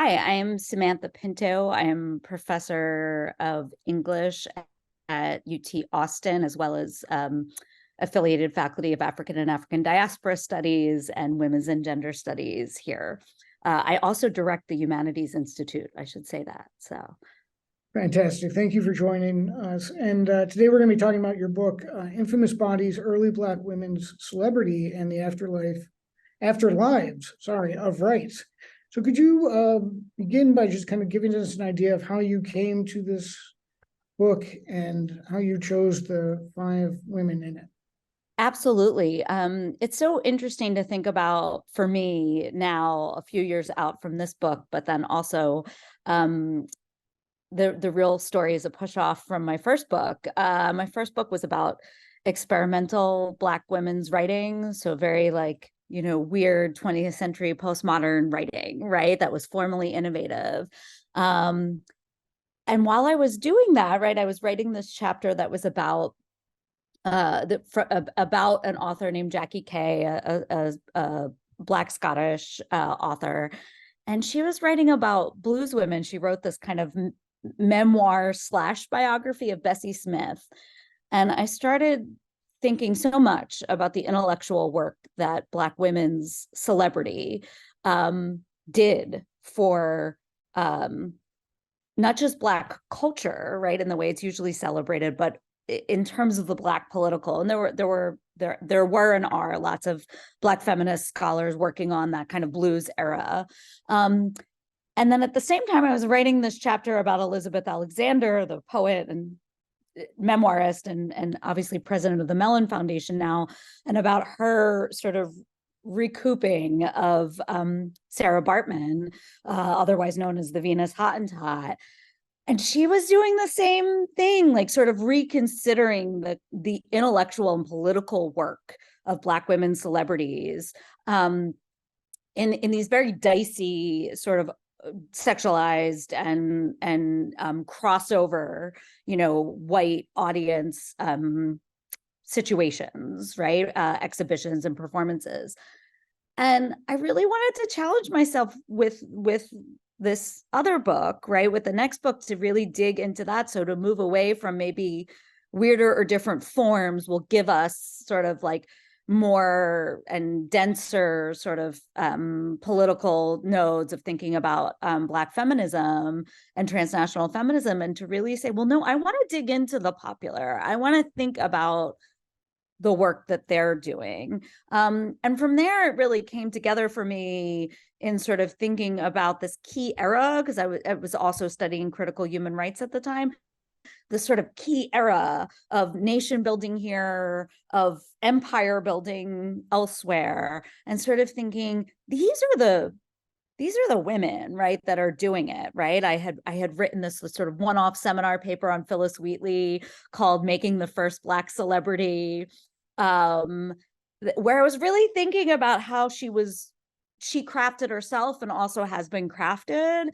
Hi, I'm Samantha Pinto. I am professor of English at UT Austin, as well as affiliated faculty of African and African diaspora studies and women's and gender studies here. I also direct the Humanities Institute, I should say that. So, Fantastic. Thank you for joining us. And today we're going to be talking about your book, Infamous Bodies, Early Black Women's Celebrity and the Afterlives, of Rights. So could you begin by just kind of giving us an idea of how you came to this book and how you chose the 5 women in it? absolutely. It's so interesting to think about for me now, a few years out from this book, but then also the real story is a push off from my first book. My first book was about experimental Black women's writing, so very weird 20th century postmodern writing, right? That was formally innovative. And while I was doing that, right, I was writing this chapter that was about about an author named Jackie Kay, a Black Scottish author, and she was writing about blues women. She wrote this kind of memoir / biography of Bessie Smith. And I started thinking so much about the intellectual work that Black women's celebrity did for not just Black culture, right, in the way it's usually celebrated, but in terms of the Black political. And there were and are lots of Black feminist scholars working on that kind of blues era. And then at the same time, I was writing this chapter about Elizabeth Alexander, the poet and memoirist, and obviously president of the Mellon Foundation now, and about her sort of recouping of Sarah Baartman, otherwise known as the Venus Hottentot. And she was doing the same thing, like sort of reconsidering the intellectual and political work of Black women celebrities in these very dicey sort of sexualized and crossover, white audience situations, right? Exhibitions and performances. And I really wanted to challenge myself with this other book, right? With the next book, to really dig into that. So to move away from maybe weirder or different forms will give us sort of like more and denser sort of political nodes of thinking about Black feminism and transnational feminism, and to really say, well, no, I want to dig into the popular. I want to think about the work that they're doing. And from there, it really came together for me in sort of thinking about this key era, because I was also studying critical human rights at the time, this sort of key era of nation building here, of empire building elsewhere, and sort of thinking, these are the women, right, that are doing it, right? I had written this sort of one-off seminar paper on Phyllis Wheatley called Making the First Black Celebrity, where I was really thinking about how she crafted herself and also has been crafted.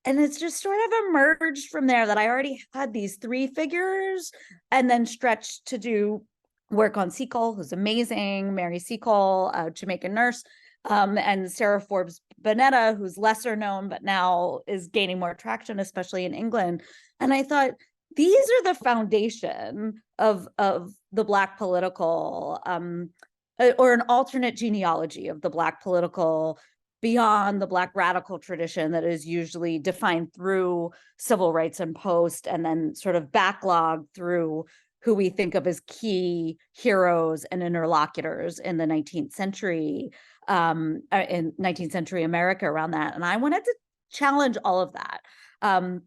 And it's just sort of emerged from there that I already had these 3 figures, and then stretched to do work on Seacole, who's amazing, Mary Seacole, a Jamaican nurse, and Sarah Forbes Bonetta, who's lesser known, but now is gaining more traction, especially in England. And I thought, these are the foundation of the Black political, or an alternate genealogy of the Black political, beyond the Black radical tradition that is usually defined through civil rights and post, and then sort of backlogged through who we think of as key heroes and interlocutors in the 19th century, in 19th century America around that. And I wanted to challenge all of that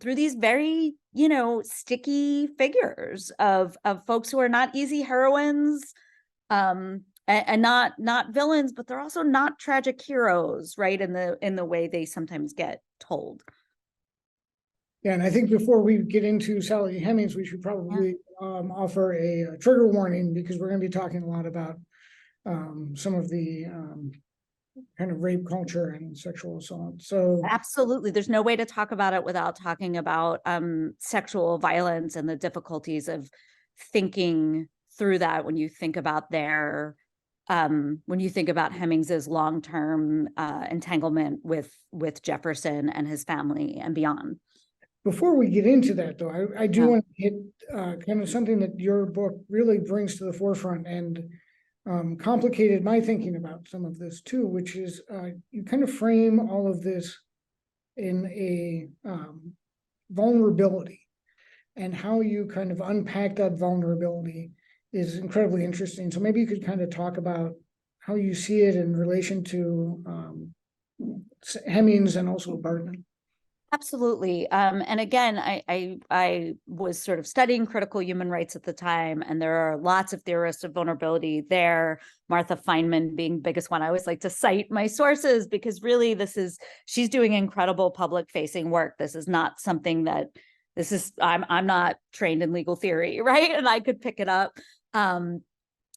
through these very, sticky figures of folks who are not easy heroines, and not villains, but they're also not tragic heroes, right? In the way they sometimes get told. Yeah, and I think before we get into Sally Hemings, we should probably offer a trigger warning, because we're going to be talking a lot about some of the kind of rape culture and sexual assault. So Absolutely, there's no way to talk about it without talking about sexual violence and the difficulties of thinking through that when you think about their when you think about Hemings's long-term entanglement with Jefferson and his family and beyond. Before we get into that, though, I do Yeah. want to hit kind of something that your book really brings to the forefront and complicated my thinking about some of this too, which is you kind of frame all of this in a vulnerability, and how you kind of unpack that vulnerability is incredibly interesting. So maybe you could kind of talk about how you see it in relation to Hemings and also Bartman. Absolutely. And again, I was sort of studying critical human rights at the time, and there are lots of theorists of vulnerability there. Martha Feynman being biggest one. I always like to cite my sources because really she's doing incredible public facing work. This is not something that I'm not trained in legal theory, right? And I could pick it up.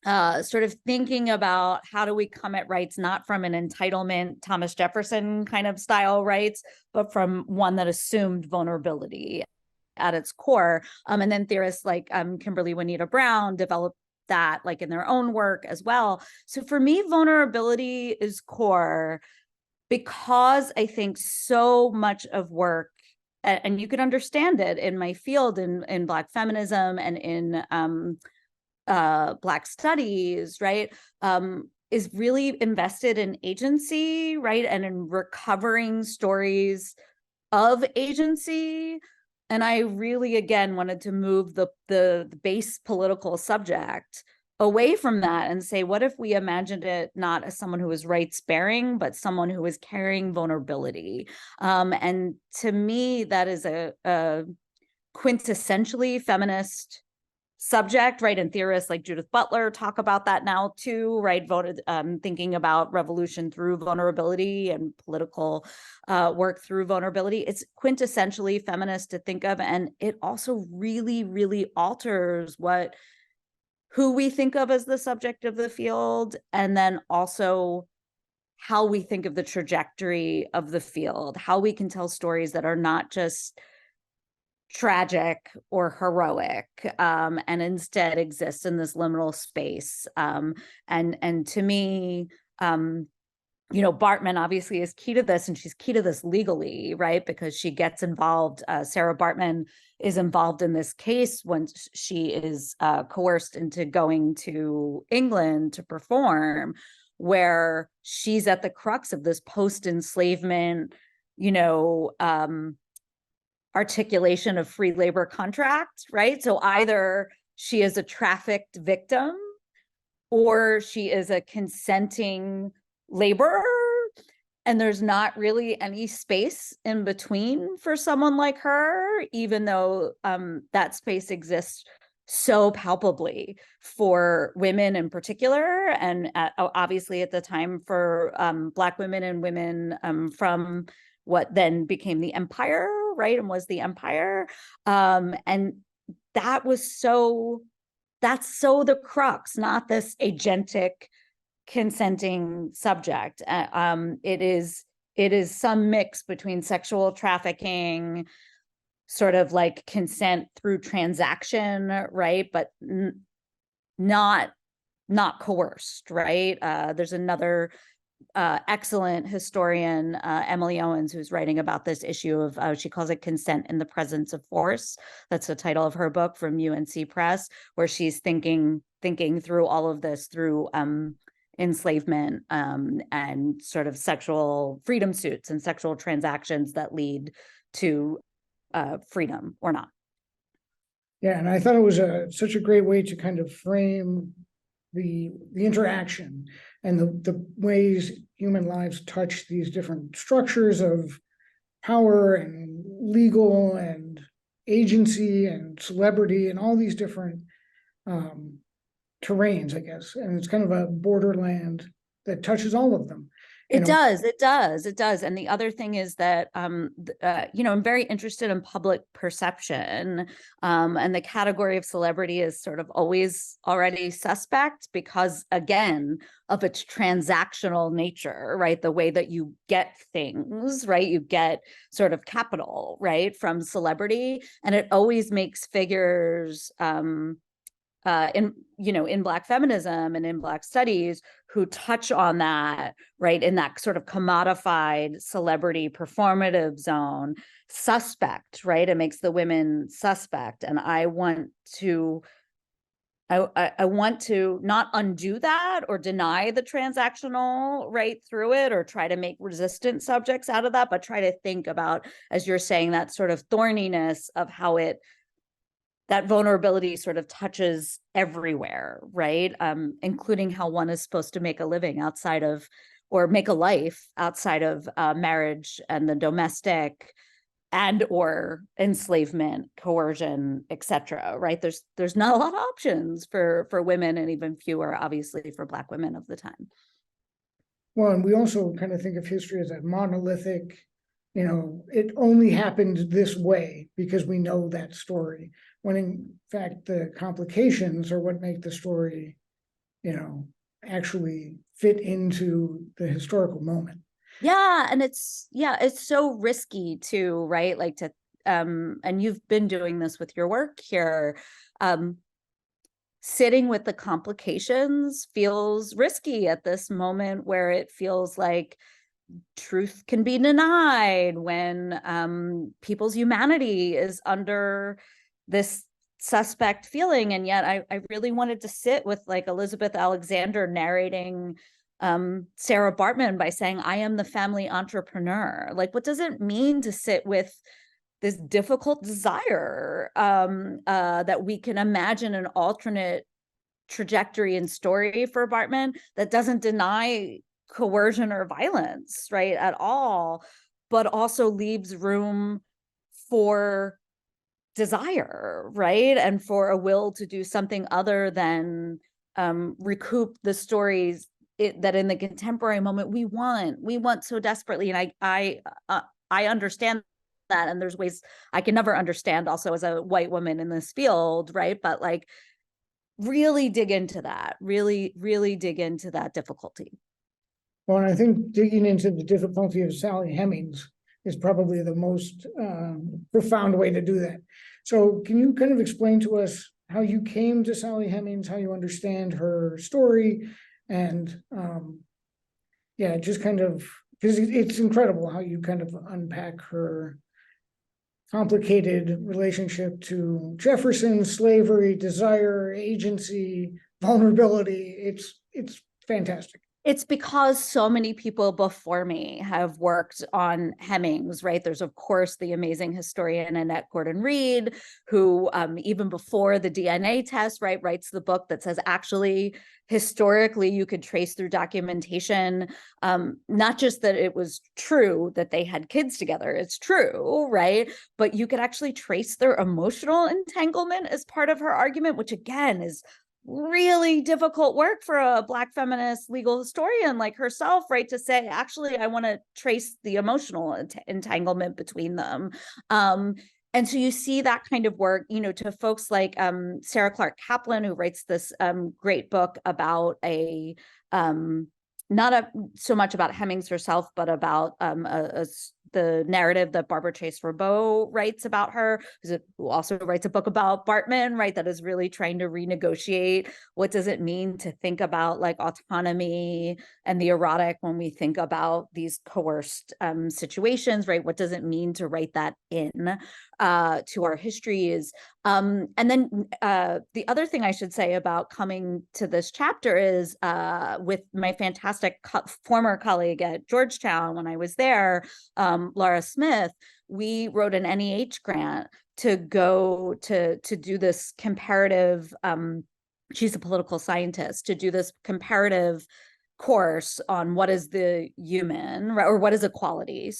Sort of thinking about how do we come at rights, not from an entitlement, Thomas Jefferson kind of style rights, but from one that assumed vulnerability at its core. And then theorists like Kimberly Juanita Brown developed that like in their own work as well. So for me, vulnerability is core because I think so much of work, and you can understand it in my field in Black feminism and in Black studies, right, is really invested in agency, right, and in recovering stories of agency. And I really, again, wanted to move the base political subject away from that and say, what if we imagined it not as someone who was rights bearing, but someone who was carrying vulnerability? And to me, that is a quintessentially feminist subject, right? And theorists like Judith Butler talk about that now too, right? Thinking about revolution through vulnerability and political work through vulnerability. It's quintessentially feminist to think of, and it also really, really alters who we think of as the subject of the field, and then also how we think of the trajectory of the field, how we can tell stories that are not just tragic or heroic, and instead exist in this liminal space. And to me, Bartman obviously is key to this, and she's key to this legally, right? Because she gets involved. Sarah Bartman is involved in this case when she is coerced into going to England to perform, where she's at the crux of this post-enslavement, articulation of free labor contract, right? So either she is a trafficked victim or she is a consenting laborer, and there's not really any space in between for someone like her, even though that space exists so palpably for women in particular, and obviously at the time for Black women and women from what then became the empire, right, and was the empire. And that's so the crux, not this agentic consenting subject. It is some mix between sexual trafficking, sort of like consent through transaction, right, but not coerced, right? There's another excellent historian, Emily Owens, who's writing about this issue of, she calls it consent in the presence of force. That's the title of her book from UNC Press, where she's thinking through all of this through enslavement and sort of sexual freedom suits and sexual transactions that lead to freedom or not. Yeah, and I thought it was such a great way to kind of frame the interaction and the ways human lives touch these different structures of power and legal and agency and celebrity and all these different terrains, I guess. And it's kind of a borderland that touches all of them. It does. And the other thing is that, I'm very interested in public perception, and the category of celebrity is sort of always already suspect because, again, of its transactional nature, right? The way that you get things, right? You get sort of capital, right, from celebrity, and it always makes figures in Black feminism and in Black studies who touch on that, right, in that sort of commodified celebrity performative zone, suspect, right? It makes the women suspect. And I want to not undo that or deny the transactional right through it or try to make resistant subjects out of that, but try to think about, as you're saying, that sort of thorniness of how that vulnerability sort of touches everywhere, right? Including how one is supposed to make a living outside of, or make a life outside of marriage and the domestic and or enslavement, coercion, etc. Right? There's not a lot of options for women, and even fewer, obviously, for Black women of the time. Well, and we also kind of think of history as a monolithic, it only happened this way because we know that story. When in fact, the complications are what make the story, actually fit into the historical moment. Yeah, and it's so risky too, right? Like to and you've been doing this with your work here. Sitting with the complications feels risky at this moment where it feels like truth can be denied, when people's humanity is under this suspect feeling. And yet I really wanted to sit with like Elizabeth Alexander narrating Sarah Baartman by saying, I am the family entrepreneur. Like, what does it mean to sit with this difficult desire that we can imagine an alternate trajectory and story for Baartman that doesn't deny coercion or violence, right, at all, but also leaves room for desire, right, and for a will to do something other than recoup the stories that in the contemporary moment we want so desperately. And I understand that, and there's ways I can never understand also as a white woman in this field, right, but like really dig into that, really dig into that difficulty. Well, and I think digging into the difficulty of Sally Hemings is probably the most profound way to do that. So can you kind of explain to us how you came to Sally Hemings, how you understand her story, and just kind of, because it's incredible how you kind of unpack her complicated relationship to Jefferson, slavery, desire, agency, vulnerability. It's fantastic. It's because so many people before me have worked on Hemings, right? There's, of course, the amazing historian Annette Gordon-Reed, who even before the DNA test, right, writes the book that says, actually, historically, you could trace through documentation, not just that it was true that they had kids together, it's true, right? But you could actually trace their emotional entanglement as part of her argument, which again is really difficult work for a Black feminist legal historian like herself, right, to say, actually, I want to trace the emotional entanglement between them. And so you see that kind of work, to folks like Sarah Clark Kaplan, who writes this great book about not so much about Hemings herself, but about the narrative that Barbara Chase Rabeau writes about her, who also writes a book about Baartman, right, that is really trying to renegotiate what does it mean to think about like autonomy and the erotic when we think about these coerced situations, right? What does it mean to write that in to our histories? And then the other thing I should say about coming to this chapter is with my fantastic former colleague at Georgetown when I was there, Laura Smith, we wrote an NEH grant to go to do this comparative, she's a political scientist, to do this comparative course on what is the human, or what is equality,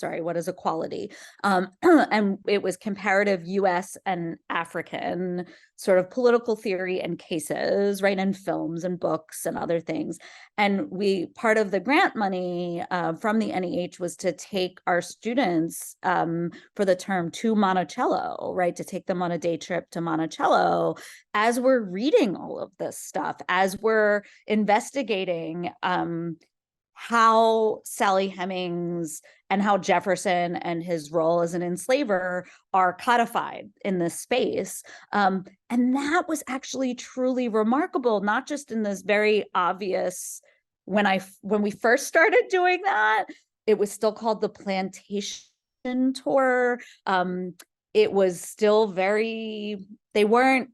and it was comparative US and African sort of political theory and cases, right, and films and books and other things. And part of the grant money from the NEH was to take our students for the term to Monticello, right, to take them on a day trip to Monticello as we're reading all of this stuff, as we're investigating how Sally Hemings and how Jefferson and his role as an enslaver are codified in this space. And that was actually truly remarkable, not just in this very obvious, when we first started doing that, it was still called the plantation tour. It was still very, they weren't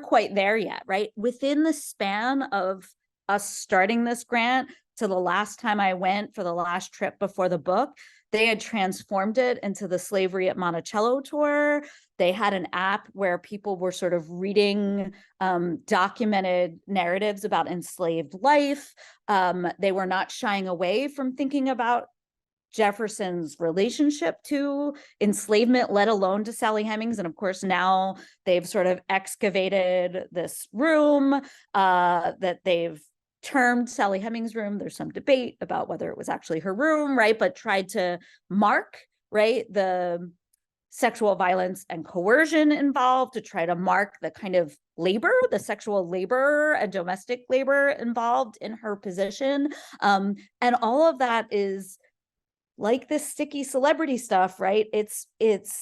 quite there yet, right? Within the span of us starting this grant to the last time I went for the last trip before the book, they had transformed it into the Slavery at Monticello tour. They had an app where people were sort of reading documented narratives about enslaved life. They were not shying away from thinking about Jefferson's relationship to enslavement, let alone to Sally Hemings. And of course, now they've sort of excavated this room that they've termed Sally Hemings' room. There's some debate about whether it was actually her room, right? But tried to mark, right, the sexual violence and coercion involved, to try to mark the kind of labor, the sexual labor and domestic labor involved in her position. And all of that is like this sticky celebrity stuff, right? It's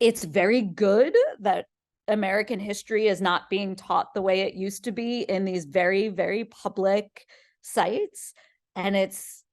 very good that American history is not being taught the way it used to be in these very, very public sites. And it's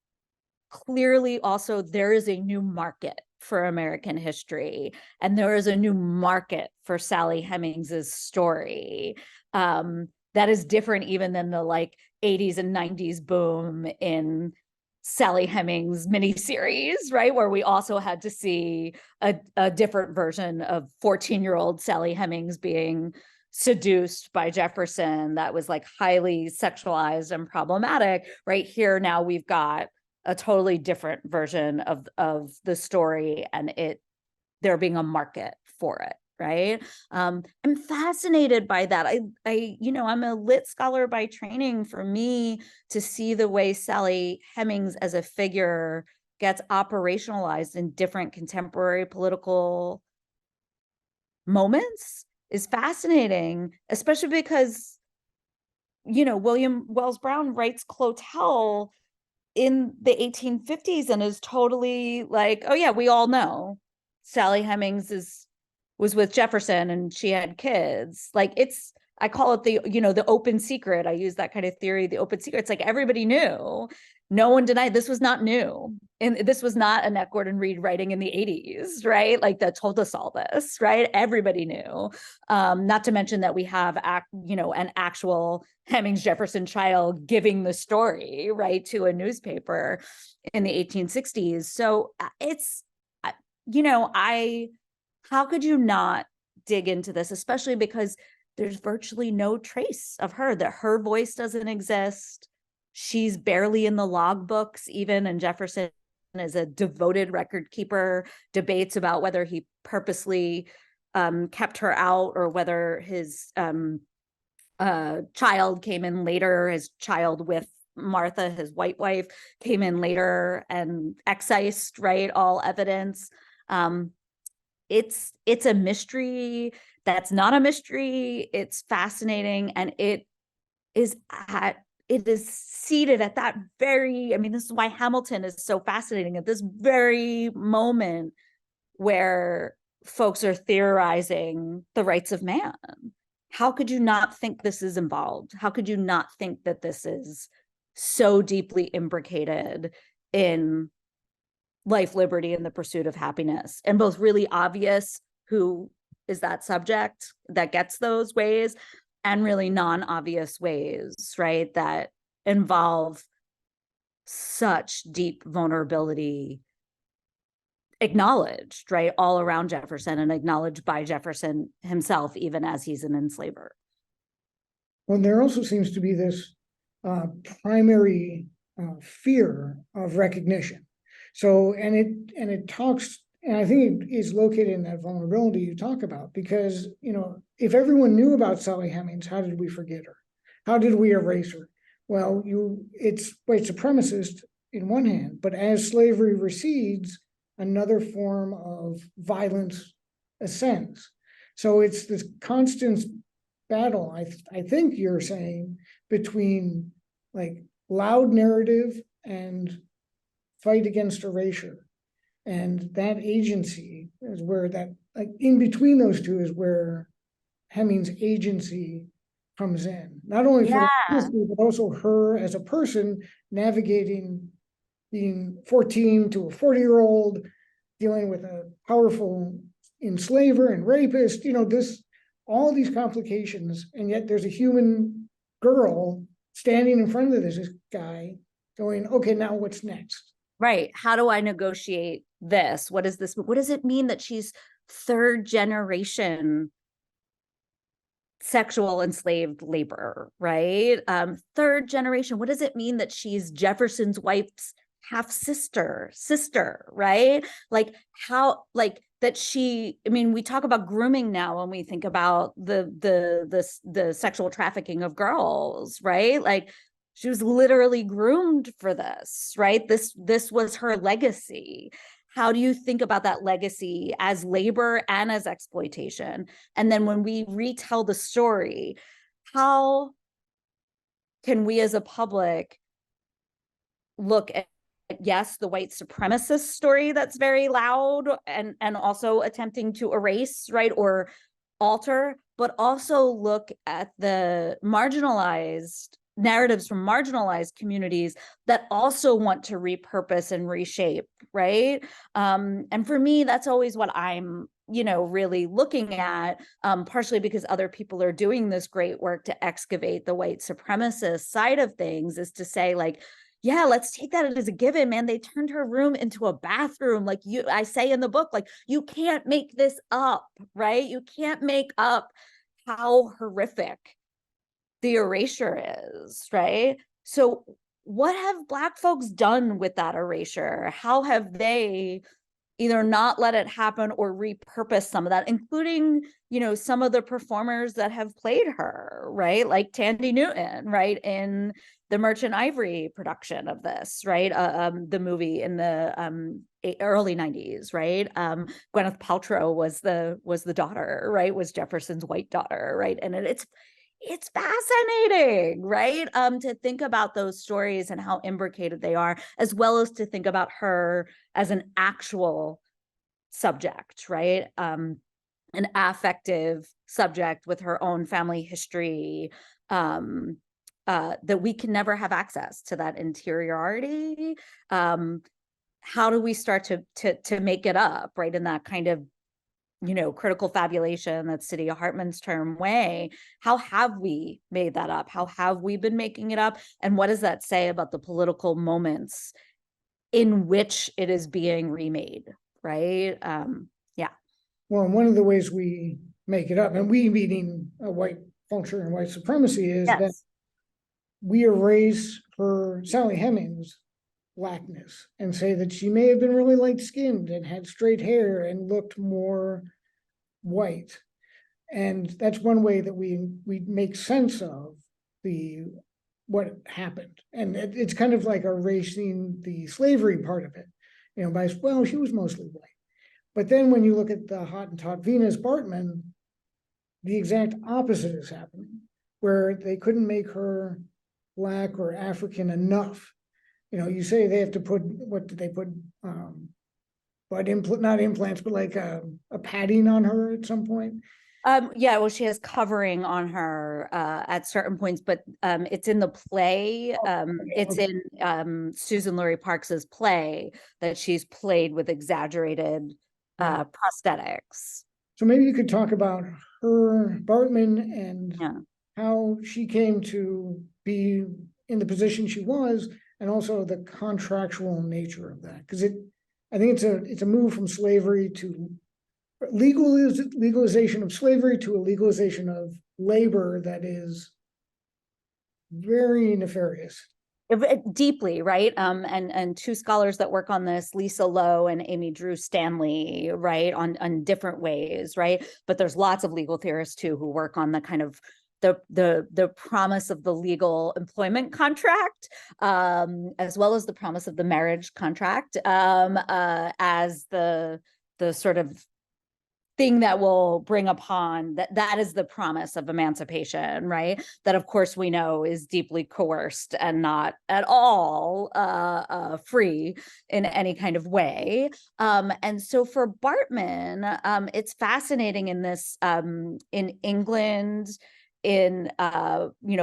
clearly also, there is a new market for American history, and there is a new market for Sally Hemings's story. That is different even than the like 80s and 90s boom in Sally Hemings miniseries, right? Where we also had to see a different version of 14-year-old Sally Hemings being seduced by Jefferson that was like highly sexualized and problematic. Right here now we've got a totally different version of the story, and there being a market for it. Right. I'm fascinated by that. I'm a lit scholar by training. For me to see the way Sally Hemings as a figure gets operationalized in different contemporary political moments is fascinating, especially because, William Wells Brown writes Clotel in the 1850s and is totally like, oh yeah, we all know Sally Hemings was with Jefferson and she had kids. Like I call it the open secret. I use that kind of theory, the open secret. It's like everybody knew. No one denied this was not new. And this was not a Gordon Reed writing in the 80s, right? Like that told us all this, right? Everybody knew. Not to mention that we have an actual Hemings Jefferson child giving the story, right, to a newspaper in the 1860s. So it's, how could you not dig into this, especially because there's virtually no trace of her, that her voice doesn't exist. She's barely in the logbooks even, and Jefferson is a devoted record keeper, debates about whether he purposely kept her out or whether his child came in later, his child with Martha, his white wife, came in later and excised, right, all evidence. It's a mystery that's not a mystery. It's fascinating, and it is seated at that very, this is why Hamilton is so fascinating, at this very moment where folks are theorizing the rights of man. How could you not think this is involved? How could you not think that this is so deeply imbricated in life, liberty, and the pursuit of happiness, and both really obvious who is that subject that gets those ways, and really non-obvious ways, right, that involve such deep vulnerability acknowledged, right, all around Jefferson and acknowledged by Jefferson himself, even as he's an enslaver. Well, there also seems to be this primary fear of recognition. So, and it talks, and I think it is located in that vulnerability you talk about, because, if everyone knew about Sally Hemings, how did we forget her? How did we erase her? Well, it's white supremacist in one hand, but as slavery recedes, another form of violence ascends. So it's this constant battle, I think you're saying, between like loud narrative and fight against erasure. And that agency is where that, like, in between those two is where Hemming's agency comes in, not only for the Yeah. industry, but also her as a person navigating being 14 to a 40-year-old, dealing with a powerful enslaver and rapist, all these complications, and yet there's a human girl standing in front of this guy going, okay, now what's next? Right. How do I negotiate this? What is this? What does it mean that she's third generation sexual enslaved labor, right? Third generation. What does it mean that she's Jefferson's wife's half sister, right? Like how, like that she, I mean, we talk about grooming now when we think about the sexual trafficking of girls, right? Like she was literally groomed for this, right? This was her legacy. How do you think about that legacy as labor and as exploitation? And then when we retell the story, how can we as a public look at, yes, the white supremacist story that's very loud and also attempting to erase, right, or alter, but also look at the marginalized narratives from marginalized communities that also want to repurpose and reshape, right? And for me, that's always what I'm, really looking at, partially because other people are doing this great work to excavate the white supremacist side of things, is to say, like, yeah, let's take that as a given, man. They turned her room into a bathroom. Like I say in the book, like, you can't make this up, right? You can't make up how horrific the erasure is, right? So what have Black folks done with that erasure? How have they either not let it happen or repurpose some of that, including, some of the performers that have played her, right? Like Tandy Newton, right? In the Merchant Ivory production of this, right? The movie in the early 90s, right? Gwyneth Paltrow was the daughter, right? Was Jefferson's white daughter, right? And it's fascinating, right? To think about those stories and how imbricated they are, as well as to think about her as an actual subject, right? An affective subject with her own family history, that we can never have access to that interiority. How do we start to make it up, right? In that kind of critical fabulation, that's Cydia Hartman's term, way. How have we made that up? How have we been making it up? And what does that say about the political moments in which it is being remade, right? Yeah. Well, one of the ways we make it up, and we meaning a white culture and white supremacy, is that Yes. we erase her, Sally Hemings, blackness and say that she may have been really light skinned and had straight hair and looked more white. And that's one way that we make sense of what happened. And it's kind of like erasing the slavery part of it, by, well, she was mostly white. But then when you look at the Hottentot Venus Bartman, the exact opposite is happening, where they couldn't make her Black or African enough. You say they have to put, what did they put? But not implants, but like a padding on her at some point. Yeah, well, she has covering on her at certain points, but it's in the play. It's in Susan Lurie Parks's play that she's played with exaggerated prosthetics. So maybe you could talk about her, Bartman, and how she came to be in the position she was, and also the contractual nature of that. Because I think it's a move from slavery to legalization of slavery to a legalization of labor that is very nefarious. Deeply, right? And two scholars that work on this, Lisa Lowe and Amy Drew Stanley, right, on different ways, right? But there's lots of legal theorists too who work on the kind of the promise of the legal employment contract, as well as the promise of the marriage contract, as the sort of thing that will bring upon that is the promise of emancipation, right? That of course we know is deeply coerced and not at all free in any kind of way. And so for Bartman, it's fascinating in this in England, in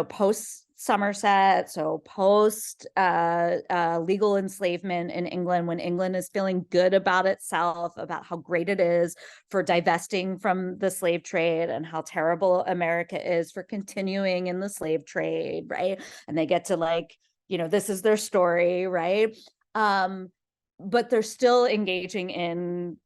post Somerset, so post legal enslavement in England, when England is feeling good about itself, about how great it is for divesting from the slave trade and how terrible America is for continuing in the slave trade, right? And they get to this is their story, right? But they're still engaging in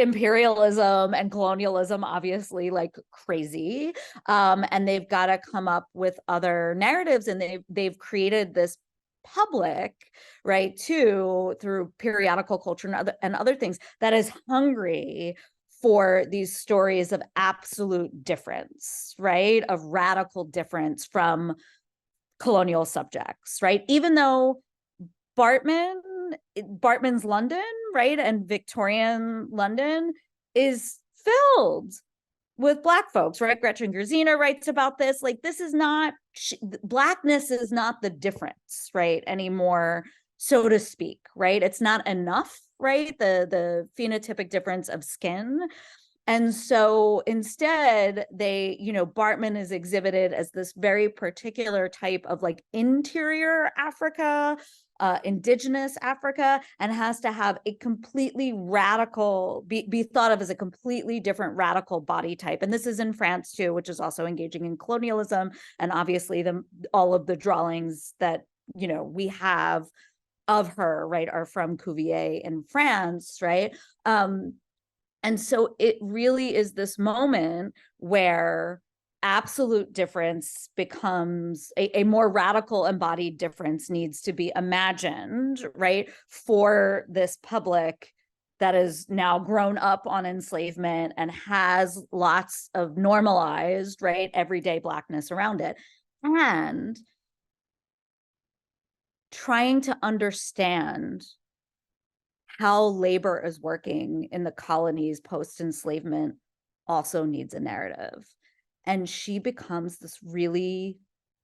imperialism and colonialism, obviously, like crazy, and they've got to come up with other narratives, and they've created this public, right, too, through periodical culture and other things, that is hungry for these stories of absolute difference, right, of radical difference from colonial subjects, right? Even though Bartman's London, right, and Victorian London is filled with Black folks, right? Gretchen Gerzina writes about this. Like, this is not, Blackness is not the difference, right, anymore, so to speak, right? It's not enough, right? The phenotypic difference of skin. And so instead, Bartman is exhibited as this very particular type of like interior Africa, indigenous Africa, and has to have a completely radical, be thought of as a completely different radical body type. And this is in France too, which is also engaging in colonialism. And obviously all of the drawings that, we have of her, right, are from Cuvier in France, right? And so it really is this moment where absolute difference becomes a more radical embodied difference needs to be imagined, right, for this public that is now grown up on enslavement and has lots of normalized, right, everyday Blackness around it. And trying to understand how labor is working in the colonies post-enslavement also needs a narrative. And she becomes this really,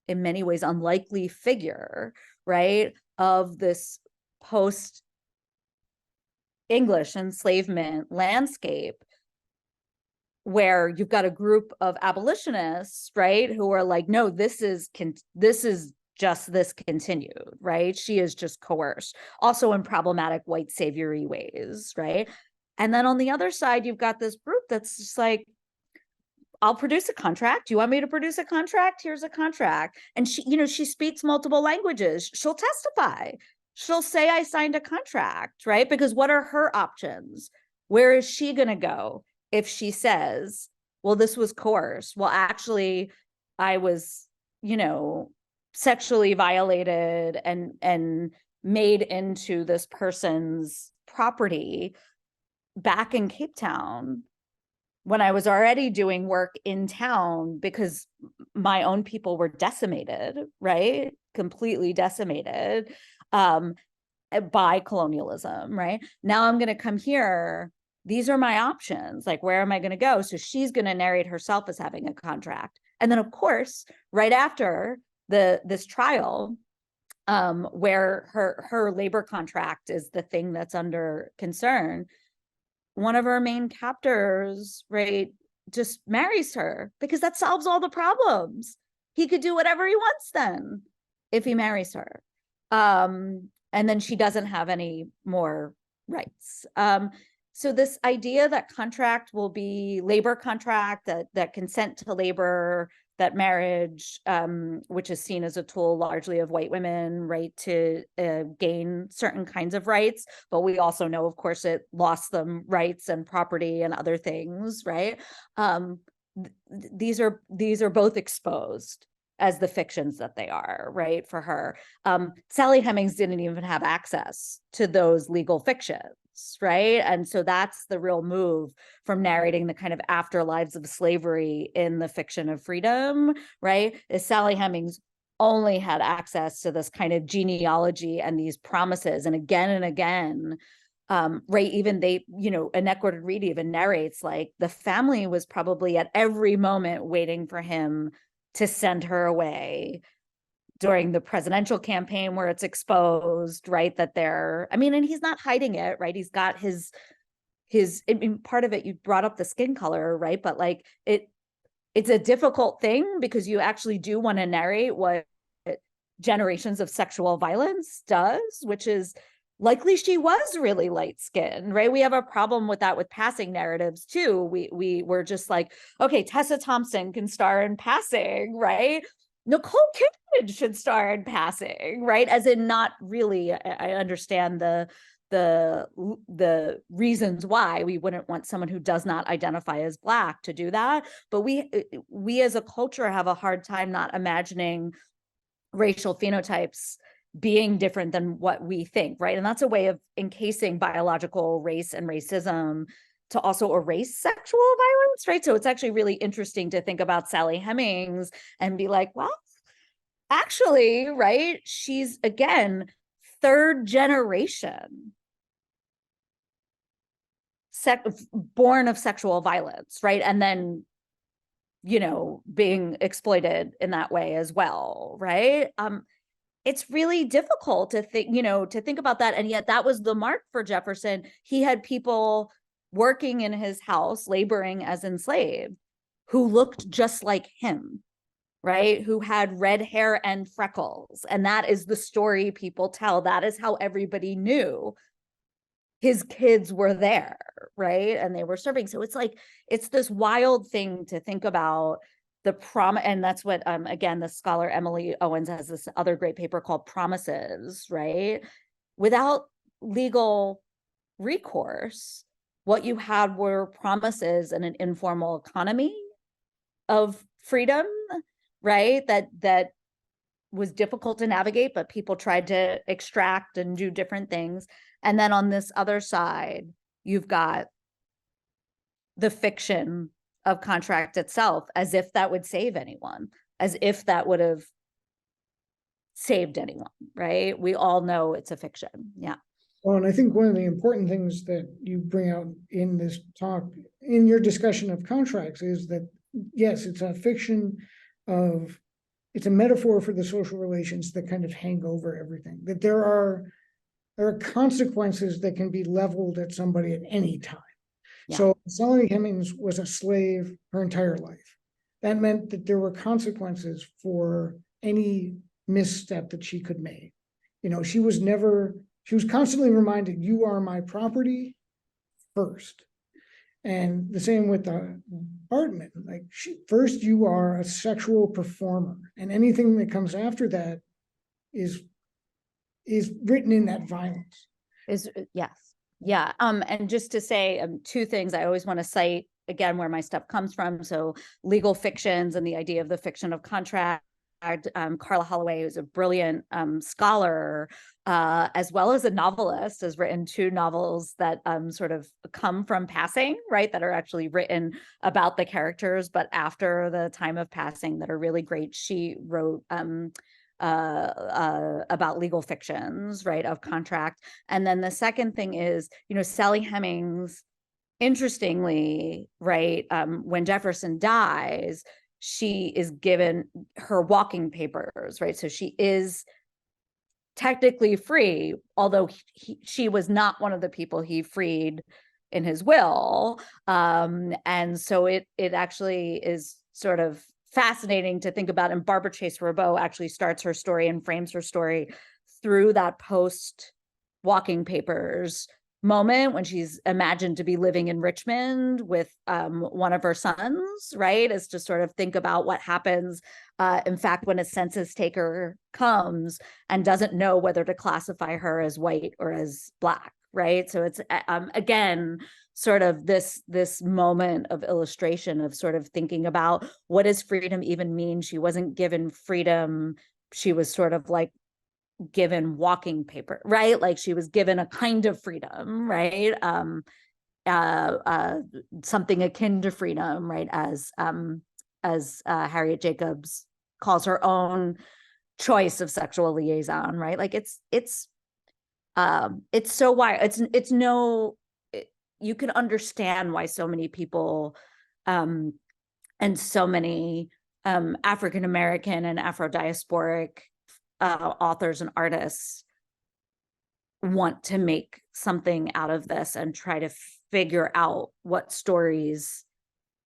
in many ways, unlikely figure, right, of this post-English enslavement landscape, where you've got a group of abolitionists, right, who are like, no, this is just this continued, right? She is just coerced, also in problematic white saviory ways, right? And then on the other side, you've got this group that's just like, I'll produce a contract. You want me to produce a contract? Here's a contract. And she speaks multiple languages. She'll testify. She'll say, I signed a contract, right? Because what are her options? Where is she going to go if she says, well, this was coerced? Well, actually, I was, sexually violated and made into this person's property back in Cape Town when I was already doing work in town, because my own people were decimated, right? Completely decimated by colonialism, right? Now I'm going to come here. These are my options. Like, where am I going to go? So she's going to narrate herself as having a contract. And then, of course, right after this trial, where her labor contract is the thing that's under concern, one of her main captors, right, just marries her, because that solves all the problems. He could do whatever he wants then if he marries her. And then she doesn't have any more rights. So this idea that contract will be labor contract, that consent to labor, that marriage, which is seen as a tool largely of white women, right, to gain certain kinds of rights. But we also know, of course, it lost them rights and property and other things, right? These are both exposed as the fictions that they are, right, for her. Sally Hemings didn't even have access to those legal fictions, right? And so that's the real move from narrating the kind of afterlives of slavery in the fiction of freedom, right? Is Sally Hemings only had access to this kind of genealogy and these promises. And again, right, even they, Inequity Reed even narrates like the family was probably at every moment waiting for him to send her away during the presidential campaign where it's exposed, right, that and he's not hiding it, right? He's got I mean, part of it, you brought up the skin color, right? But like it's a difficult thing because you actually do want to narrate what generations of sexual violence does, which is likely she was really light skinned, right? We have a problem with that with passing narratives too. We were just like, okay, Tessa Thompson can star in Passing, right? Nicole Kidman should star in Passing, right? As in, not really. I understand the reasons why we wouldn't want someone who does not identify as Black to do that, but we as a culture have a hard time not imagining racial phenotypes being different than what we think, right? And that's a way of encasing biological race and racism to also erase sexual violence, right? So it's actually really interesting to think about Sally Hemings and be like, well, actually, right, she's again third generation born of sexual violence, right? And then being exploited in that way as well, right? It's really difficult to think about that. And yet that was the mark for Jefferson. He had people working in his house, laboring as enslaved, who looked just like him, right? Who had red hair and freckles. And that is the story people tell. That is how everybody knew his kids were there, right? And they were serving. So it's like, it's this wild thing to think about and that's what, again, the scholar Emily Owens has this other great paper called Promises, right? Without legal recourse, what you had were promises and an informal economy of freedom, right? That was difficult to navigate, but people tried to extract and do different things. And then on this other side, you've got the fiction of contract itself, as if that would save anyone, as if that would have saved anyone, right? We all know it's a fiction. Yeah. Well, and I think one of the important things that you bring out in this talk, in your discussion of contracts, is that, yes, it's a fiction it's a metaphor for the social relations that kind of hang over everything, that there are consequences that can be leveled at somebody at any time. Yeah. So Sally Hemings was a slave her entire life. That meant that there were consequences for any misstep that she could make. She was constantly reminded, you are my property first. And the same with Bartman, like first you are a sexual performer, and anything that comes after that is written in that violence. Yes. Yeah. And just to say two things, I always want to cite again where my stuff comes from. So legal fictions and the idea of the fiction of contract. Carla Holloway, who's a brilliant scholar, as well as a novelist, has written two novels that sort of come from Passing, right? That are actually written about the characters, but after the time of Passing, that are really great. She wrote about legal fictions, right, of contract. And then the second thing is, Sally Hemings, interestingly, right, when Jefferson dies, she is given her walking papers, right? So she is technically free, although she was not one of the people he freed in his will. And so it actually is sort of fascinating to think about. And Barbara Chase Rabeau actually starts her story and frames her story through that post walking papers moment when she's imagined to be living in Richmond with one of her sons, right? Is to sort of think about what happens, in fact, when a census taker comes and doesn't know whether to classify her as white or as Black, right? So it's, again, sort of this moment of illustration of sort of thinking about what does freedom even mean? She wasn't given freedom. She was sort of like given walking paper, right? Like she was given a kind of freedom, right? Something akin to freedom, right? As Harriet Jacobs calls her own choice of sexual liaison, right? Like it's It's so why it's no, you can understand why so many people, and so many African American and Afro diasporic authors and artists want to make something out of this and try to figure out what stories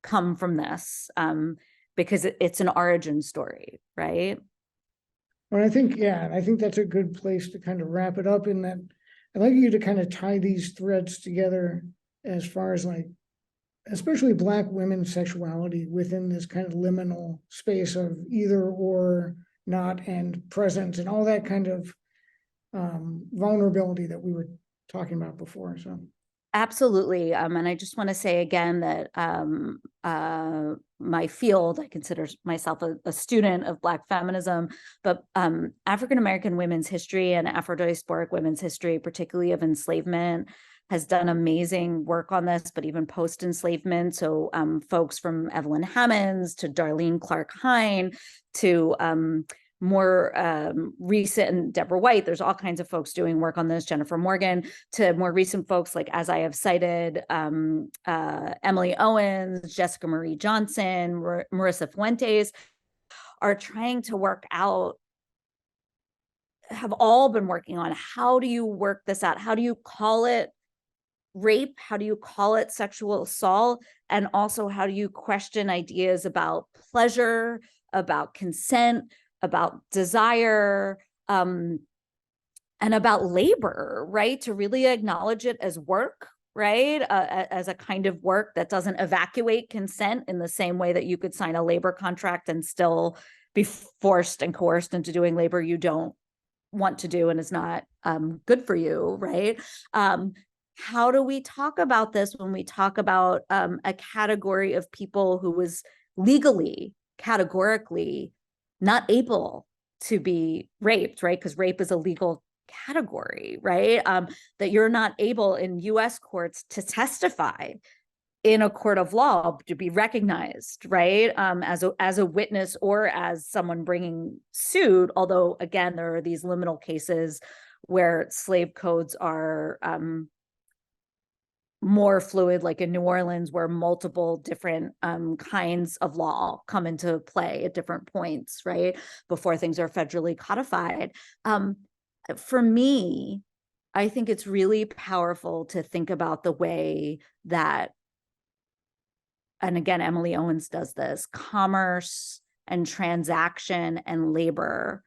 come from this, because it's an origin story, right? Well, I think, yeah, I think that's a good place to kind of wrap it up, in that I'd like you to kind of tie these threads together as far as like, especially Black women's sexuality within this kind of liminal space of either or, not, and present, and all that kind of vulnerability that we were talking about before. So Absolutely. And I just want to say again that my field, I consider myself a student of Black feminism, but African American women's history and Afro diasporic women's history, particularly of enslavement, has done amazing work on this, but even post-enslavement. So folks from Evelyn Hammonds to Darlene Clark Hine to more recent, and Deborah White, there's all kinds of folks doing work on this, Jennifer Morgan, to more recent folks like, as I have cited, Emily Owens, Jessica Marie Johnson, Marissa Fuentes, are trying to work out, have all been working on, how do you work this out? How do you call it rape? How do you call it sexual assault? And also, how do you question ideas about pleasure, about consent, about desire, and about labor, right? To really acknowledge it as work, right? As a kind of work that doesn't evacuate consent in the same way that you could sign a labor contract and still be forced and coerced into doing labor you don't want to do and is not good for you, right? How do we talk about this when we talk about a category of people who was legally, categorically not able to be raped, right? Because rape is a legal category, right? That you're not able in US courts to testify in a court of law, to be recognized, right? As a witness or as someone bringing suit. Although, again, there are these liminal cases where slave codes are more fluid, like in New Orleans, where multiple different kinds of law come into play at different points, right? Before things are federally codified. For me, I think it's really powerful to think about the way that, and again, Emily Owens does this, commerce and transaction and labor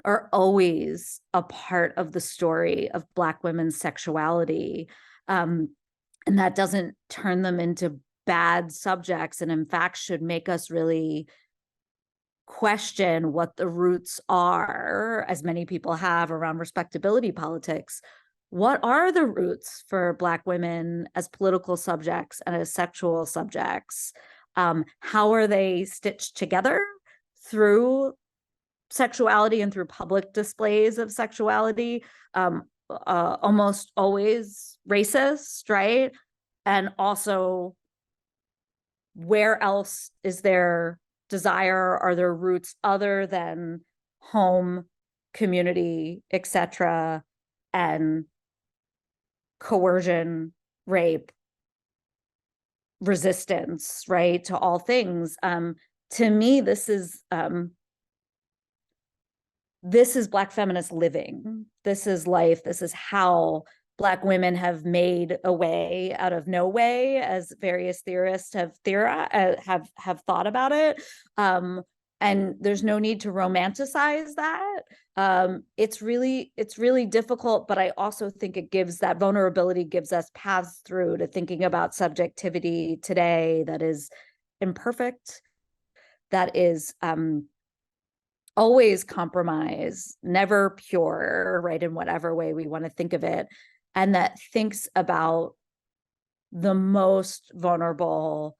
are always a part of the story of Black women's sexuality. And that doesn't turn them into bad subjects, and in fact should make us really question what the roots are, as many people have, around respectability politics. What are the roots for Black women as political subjects and as sexual subjects? How are they stitched together through sexuality and through public displays of sexuality? Almost always racist, right? And also, where else is there desire? Are there roots other than home, community, etc., and coercion, rape, resistance, right, to all things? To me, this is Black feminist living. This is life. This is how Black women have made a way out of no way, as various theorists have thought about it. And there's no need to romanticize that. It's really difficult, but I also think it gives, that vulnerability gives us paths through to thinking about subjectivity today that is imperfect, that is always compromise, never pure, right, in whatever way we want to think of it, and that thinks about the most vulnerable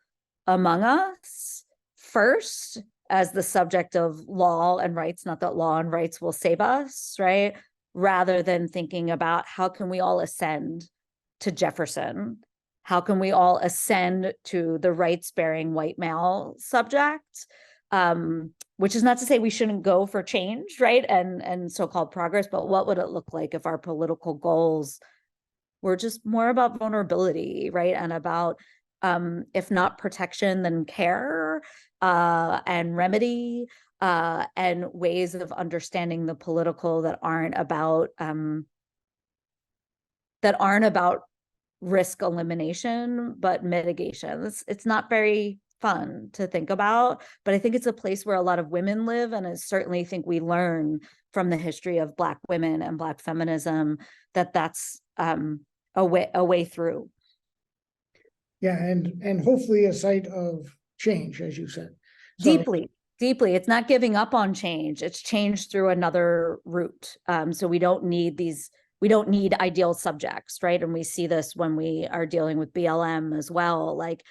among us first as the subject of law and rights, not that law and rights will save us, right? Rather than thinking about how can we all ascend to Jefferson? How can we all ascend to the rights-bearing white male subject? which is not to say we shouldn't go for change, right? And so-called progress, but what would it look like if our political goals were just more about vulnerability, right? And about, if not protection, then care, and remedy, and ways of understanding the political that aren't about risk elimination, but mitigation. It's not very fun to think about, but I think it's a place where a lot of women live, and I certainly think we learn from the history of Black women and Black feminism that that's a way through. Yeah, and hopefully a site of change, as you said. So, Deeply. It's not giving up on change. It's change through another route. So we don't need ideal subjects, right? And we see this when we are dealing with BLM as well, like,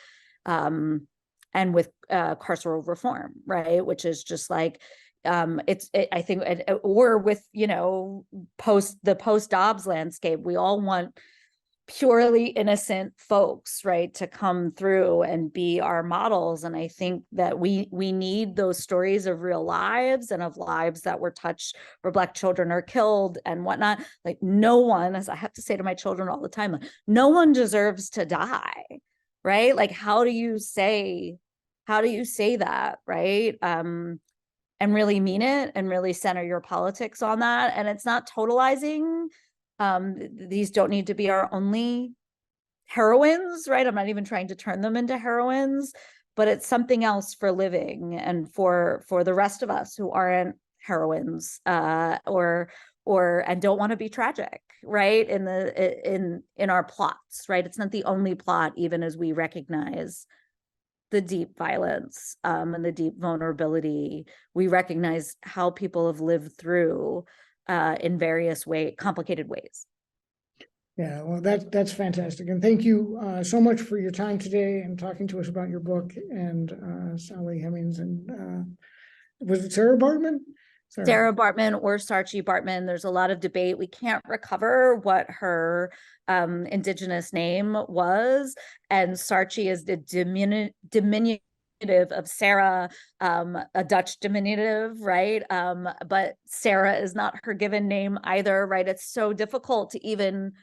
and with carceral reform, right? Which is just like, I think, or with, the post-Dobbs landscape, we all want purely innocent folks, right, to come through and be our models. And I think that we need those stories of real lives and of lives that were touched, where Black children are killed and whatnot. Like, no one, as I have to say to my children all the time, like, no one deserves to die, right? Like, how do you say that, right? And really mean it and really center your politics on that. And it's not totalizing. These don't need to be our only heroines, right? I'm not even trying to turn them into heroines, but it's something else for living and for the rest of us who aren't heroines, or and don't want to be tragic, right? In our plots, right? It's not the only plot, even as we recognize the deep violence, and the deep vulnerability. We recognize how people have lived through, in various complicated ways. yeah, well, that's fantastic. And thank you so much for your time today and talking to us about your book and Sally Hemings and was it Sarah Bartman? Sarah Bartman or Saartjie Baartman. There's a lot of debate. We can't recover what her indigenous name was, and Saartjie is the diminutive of Sarah, a Dutch diminutive, right? But Sarah is not her given name either, right? It's so difficult to even,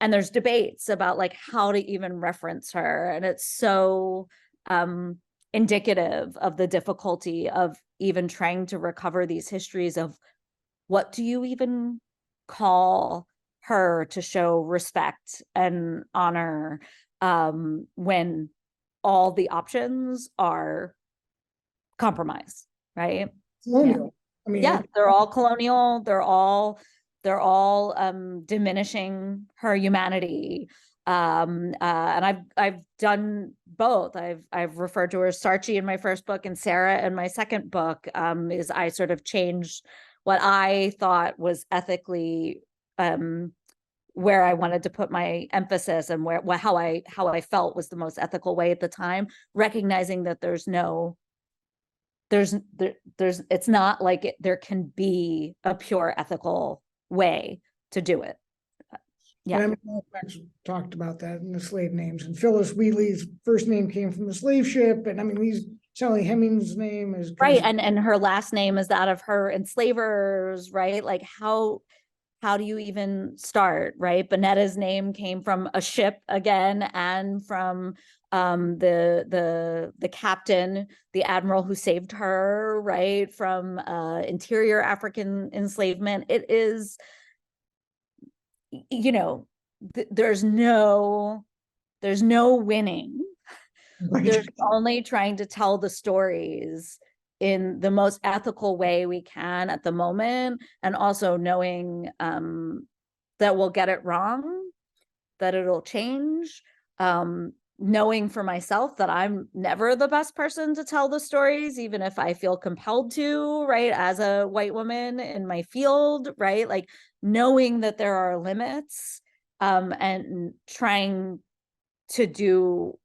and there's debates about like how to even reference her, and it's so indicative of the difficulty of even trying to recover these histories of what do you even call her to show respect and honor, when all the options are compromise, right? Colonial. I mean, Yeah, they're all colonial. They're all diminishing her humanity. And I've done both. I've referred to her as Saartjie in my first book and Sarah in my second book. Is I sort of changed what I thought was ethically, where I wanted to put my emphasis and how I felt was the most ethical way at the time, recognizing that it's not like there can be a pure ethical way to do it. Yeah. And I mean, Max talked about that in the slave names, and Phyllis Wheatley's first name came from the slave ship, and I mean, Sally Hemings' name is right, and her last name is that of her enslavers, right? Like how do you even start, right? Bonetta's name came from a ship again, and from the captain, the admiral who saved her, right, from interior African enslavement. It is, there's no winning. right. There's only trying to tell the stories in the most ethical way we can at the moment, and also knowing that we'll get it wrong, that it'll change, knowing for myself that I'm never the best person to tell the stories, even if I feel compelled to, right, as a white woman in my field, right? Like knowing that there are limits, and trying to do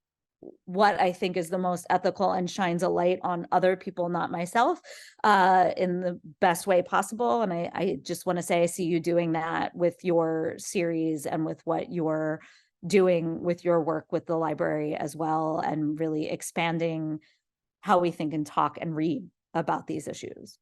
what I think is the most ethical and shines a light on other people, not myself, in the best way possible. And I just want to say I see you doing that with your series and with what you're doing with your work with the library as well, and really expanding how we think and talk and read about these issues.